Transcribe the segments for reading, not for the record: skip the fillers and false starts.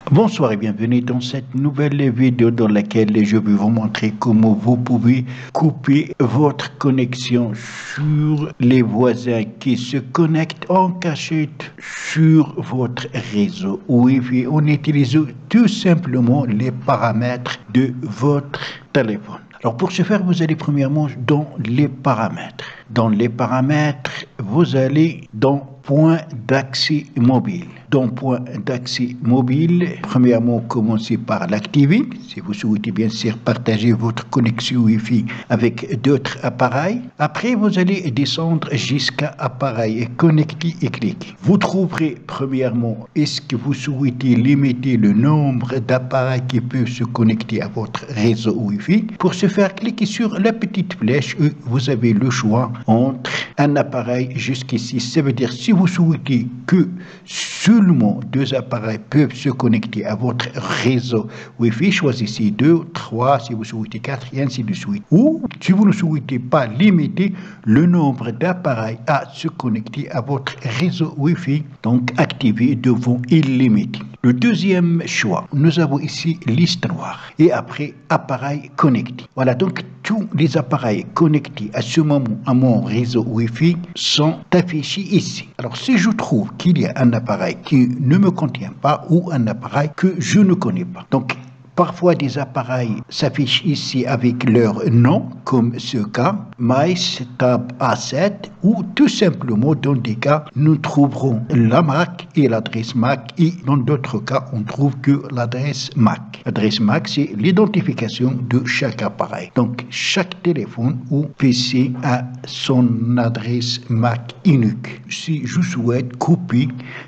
Bonsoir et bienvenue dans cette nouvelle vidéo dans laquelle je vais vous montrer comment vous pouvez couper votre connexion sur les voisins qui se connectent en cachette sur votre réseau Wi-Fi en utilisant tout simplement les paramètres de votre téléphone. Alors pour ce faire, vous allez premièrement dans les paramètres. Dans les paramètres, vous allez dans point d'accès mobile. Dans point d'accès mobile, premièrement, commencez par l'activer. Si vous souhaitez bien sûr partager votre connexion Wi-Fi avec d'autres appareils. Après, vous allez descendre jusqu'à appareil connecté et cliquer. Vous trouverez premièrement, est-ce que vous souhaitez limiter le nombre d'appareils qui peuvent se connecter à votre réseau Wi-Fi. Pour ce faire, cliquez sur la petite flèche et vous avez le choix entre un appareil jusqu'ici. Ça veut dire si vous souhaitez que seulement deux appareils peuvent se connecter à votre réseau Wi-Fi, choisissez 2, 3, si vous souhaitez 4 et ainsi de suite. Ou si vous ne souhaitez pas limiter le nombre d'appareils à se connecter à votre réseau Wi-Fi, donc activez devant illimité. Le deuxième choix, nous avons ici liste noire et après appareil connecté. Voilà, donc tous les appareils connectés à ce moment à mon réseau Wi-Fi sont affichés ici. Alors si je trouve qu'il y a un appareil qui ne me contient pas ou un appareil que je ne connais pas, donc parfois des appareils s'affichent ici avec leur nom, comme ce cas, Mice Tab A7, ou tout simplement dans des cas, nous trouverons la marque et l'adresse MAC, et dans d'autres cas, on trouve que l'adresse MAC. L'adresse MAC, c'est l'identification de chaque appareil. Donc, chaque téléphone ou PC a son adresse MAC unique. Si je souhaite couper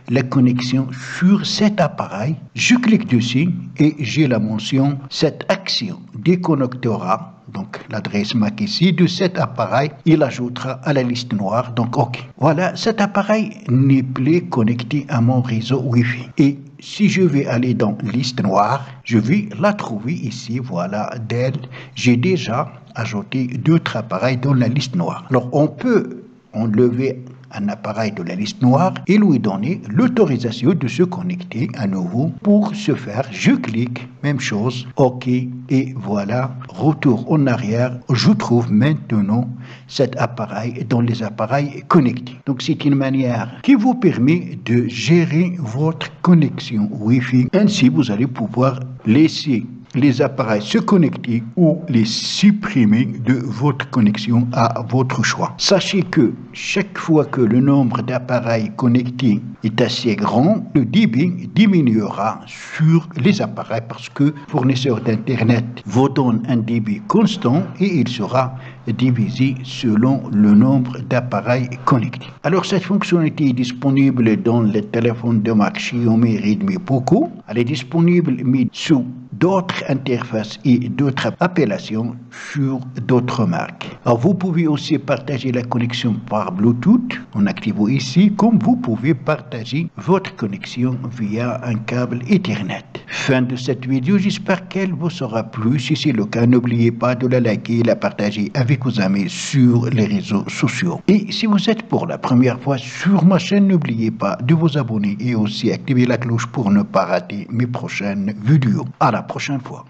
la connexion sur cet appareil, je clique dessus et j'ai la mention « Cette action déconnectera » donc l'adresse MAC ici de cet appareil, il ajoutera à la liste noire, donc OK. Voilà, cet appareil n'est plus connecté à mon réseau Wi-Fi. Et si je vais aller dans liste noire, je vais la trouver ici, voilà, Dell. J'ai déjà ajouté d'autres appareils dans la liste noire. Alors on peut enlever un appareil de la liste noire et lui donner l'autorisation de se connecter à nouveau. Pour ce faire, je clique, même chose, OK, et voilà, retour en arrière, je trouve maintenant cet appareil dans les appareils connectés. Donc c'est une manière qui vous permet de gérer votre connexion Wi-Fi. Ainsi, vous allez pouvoir laisser les appareils se connecter ou les supprimer de votre connexion à votre choix. Sachez que chaque fois que le nombre d'appareils connectés est assez grand, le débit diminuera sur les appareils parce que le fournisseur d'Internet vous donne un débit constant et il sera divisé selon le nombre d'appareils connectés. Alors cette fonctionnalité est disponible dans les téléphones de marque Xiaomi, Redmi, Poco. Elle est disponible mais sous d'autres interfaces et d'autres appellations sur d'autres marques. Alors vous pouvez aussi partager la connexion par Bluetooth en activant ici, comme vous pouvez partager votre connexion via un câble Ethernet. Fin de cette vidéo, j'espère qu'elle vous sera plu. Si c'est le cas, n'oubliez pas de la liker et la partager avec vos amis sur les réseaux sociaux. Et si vous êtes pour la première fois sur ma chaîne, n'oubliez pas de vous abonner et aussi activer la cloche pour ne pas rater mes prochaines vidéos. À la prochaine fois.